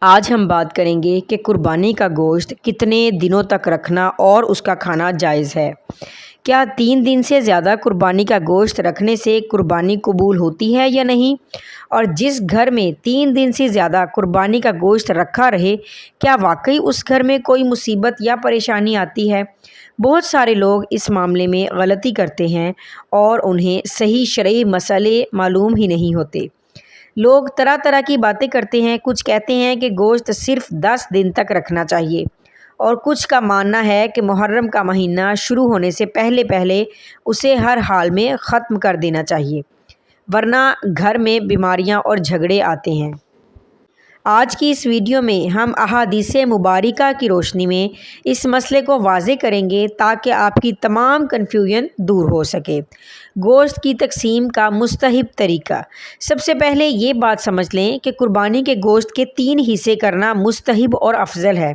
آج ہم بات کریں گے کہ قربانی کا گوشت کتنے دنوں تک رکھنا اور اس کا کھانا جائز ہے۔ کیا 3 دن سے زیادہ قربانی کا گوشت رکھنے سے قربانی قبول ہوتی ہے یا نہیں؟ اور جس گھر میں 3 دن سے زیادہ قربانی کا گوشت رکھا رہے، کیا واقعی اس گھر میں کوئی مصیبت یا پریشانی آتی ہے؟ بہت سارے لوگ اس معاملے میں غلطی کرتے ہیں اور انہیں صحیح شرعی مسئلے معلوم ہی نہیں ہوتے۔ لوگ طرح طرح کی باتیں کرتے ہیں۔ کچھ کہتے ہیں کہ گوشت صرف 10 دن تک رکھنا چاہیے، اور کچھ کا ماننا ہے کہ محرم کا مہینہ شروع ہونے سے پہلے پہلے اسے ہر حال میں ختم کر دینا چاہیے، ورنہ گھر میں بیماریاں اور جھگڑے آتے ہیں۔ آج کی اس ویڈیو میں ہم احادیث مبارکہ کی روشنی میں اس مسئلے کو واضح کریں گے تاکہ آپ کی تمام کنفیوژن دور ہو سکے۔ گوشت کی تقسیم کا مستحب طریقہ۔ سب سے پہلے یہ بات سمجھ لیں کہ قربانی کے گوشت کے 3 حصے کرنا مستحب اور افضل ہے۔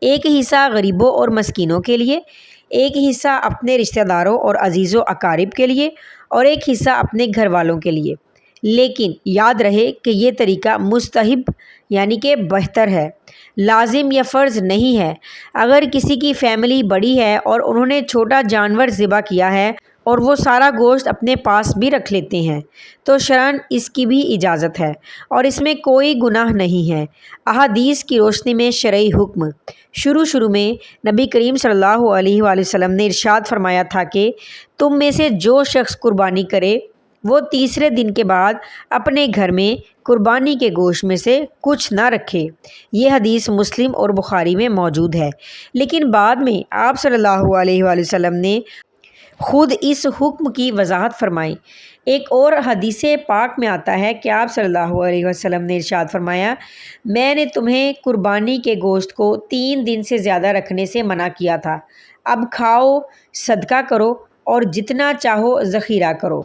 ایک حصہ غریبوں اور مسکینوں کے لیے، ایک حصہ اپنے رشتہ داروں اور عزیز و اقارب کے لیے، اور ایک حصہ اپنے گھر والوں کے لیے۔ لیکن یاد رہے کہ یہ طریقہ مستحب یعنی کہ بہتر ہے، لازم یا فرض نہیں ہے۔ اگر کسی کی فیملی بڑی ہے اور انہوں نے چھوٹا جانور ذبح کیا ہے اور وہ سارا گوشت اپنے پاس بھی رکھ لیتے ہیں تو شرعاً اس کی بھی اجازت ہے اور اس میں کوئی گناہ نہیں ہے۔ احادیث کی روشنی میں شرعی حکم۔ شروع میں نبی کریم صلی اللہ علیہ وآلہ وسلم نے ارشاد فرمایا تھا کہ تم میں سے جو شخص قربانی کرے وہ تیسرے دن کے بعد اپنے گھر میں قربانی کے گوشت میں سے کچھ نہ رکھے۔ یہ حدیث مسلم اور بخاری میں موجود ہے، لیکن بعد میں آپ صلی اللہ علیہ وآلہ وسلم نے خود اس حکم کی وضاحت فرمائی۔ ایک اور حدیث پاک میں آتا ہے کہ آپ صلی اللہ علیہ وسلم نے ارشاد فرمایا، میں نے تمہیں قربانی کے گوشت کو 3 دن سے زیادہ رکھنے سے منع کیا تھا، اب کھاؤ، صدقہ کرو اور جتنا چاہو ذخیرہ کرو۔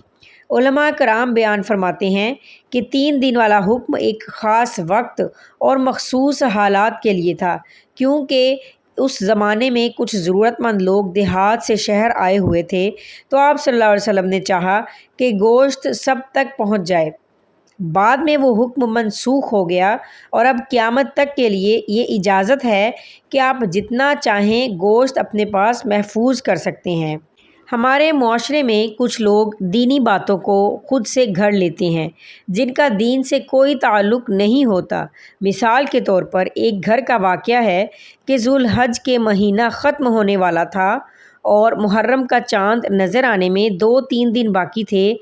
علماء کرام بیان فرماتے ہیں کہ 3 دن والا حکم ایک خاص وقت اور مخصوص حالات کے لیے تھا، کیونکہ اس زمانے میں کچھ ضرورت مند لوگ دیہات سے شہر آئے ہوئے تھے، تو آپ صلی اللہ علیہ وسلم نے چاہا کہ گوشت سب تک پہنچ جائے۔ بعد میں وہ حکم منسوخ ہو گیا اور اب قیامت تک کے لیے یہ اجازت ہے کہ آپ جتنا چاہیں گوشت اپنے پاس محفوظ کر سکتے ہیں۔ ہمارے معاشرے میں کچھ لوگ دینی باتوں کو خود سے گھڑ لیتے ہیں جن کا دین سے کوئی تعلق نہیں ہوتا۔ مثال کے طور پر ایک گھر کا واقعہ ہے کہ ذوالحج کے مہینہ ختم ہونے والا تھا اور محرم کا چاند نظر آنے میں 2-3 دن باقی تھے۔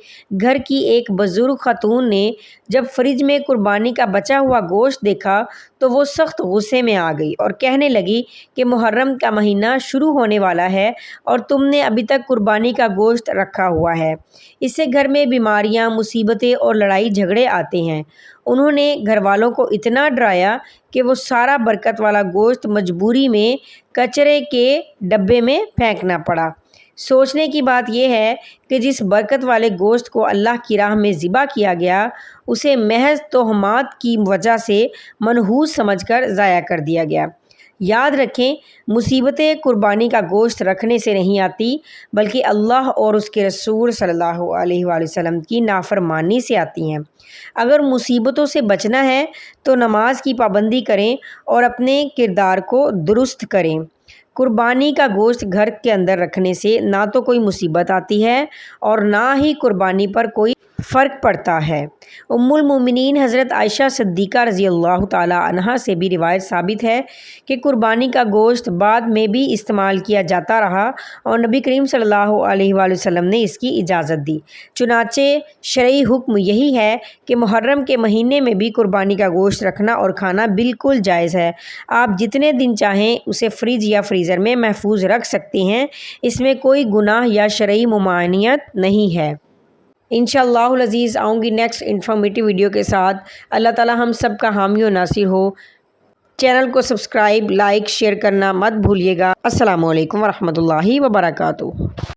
گھر کی ایک بزرگ خاتون نے جب فریج میں قربانی کا بچا ہوا گوشت دیکھا تو وہ سخت غصے میں آ گئی اور کہنے لگی کہ محرم کا مہینہ شروع ہونے والا ہے اور تم نے ابھی تک قربانی کا گوشت رکھا ہوا ہے، اس سے گھر میں بیماریاں، مصیبتیں اور لڑائی جھگڑے آتے ہیں۔ انہوں نے گھر والوں کو اتنا ڈرایا کہ وہ سارا برکت والا گوشت مجبوری میں کچرے کے ڈبے میں پھینکنا پڑا۔ سوچنے کی بات یہ ہے کہ جس برکت والے گوشت کو اللہ کی راہ میں ذبح کیا گیا اسے محض تہمات کی وجہ سے منحوس سمجھ کر ضائع کر دیا گیا۔ یاد رکھیں، مصیبتیں قربانی کا گوشت رکھنے سے نہیں آتی بلکہ اللہ اور اس کے رسول صلی اللہ علیہ وآلہ وسلم کی نافرمانی سے آتی ہیں۔ اگر مصیبتوں سے بچنا ہے تو نماز کی پابندی کریں اور اپنے کردار کو درست کریں۔ قربانی کا گوشت گھر کے اندر رکھنے سے نہ تو کوئی مصیبت آتی ہے اور نہ ہی قربانی پر کوئی فرق پڑتا ہے۔ ام المومنین حضرت عائشہ صدیقہ رضی اللہ تعالی عنہا سے بھی روایت ثابت ہے کہ قربانی کا گوشت بعد میں بھی استعمال کیا جاتا رہا اور نبی کریم صلی اللہ علیہ وآلہ وسلم نے اس کی اجازت دی۔ چنانچہ شرعی حکم یہی ہے کہ محرم کے مہینے میں بھی قربانی کا گوشت رکھنا اور کھانا بالکل جائز ہے۔ آپ جتنے دن چاہیں اسے فریج یا فریزر میں محفوظ رکھ سکتے ہیں، اس میں کوئی گناہ یا شرعی ممانعت نہیں ہے۔ انشاءاللہ العزیز آؤں گی نیکسٹ انفارمیٹیو ویڈیو کے ساتھ۔ اللہ تعالی ہم سب کا حامی و ناصر ہو۔ چینل کو سبسکرائب، لائک، شیئر کرنا مت بھولیے گا۔ السلام علیکم ورحمۃ اللہ وبرکاتہ۔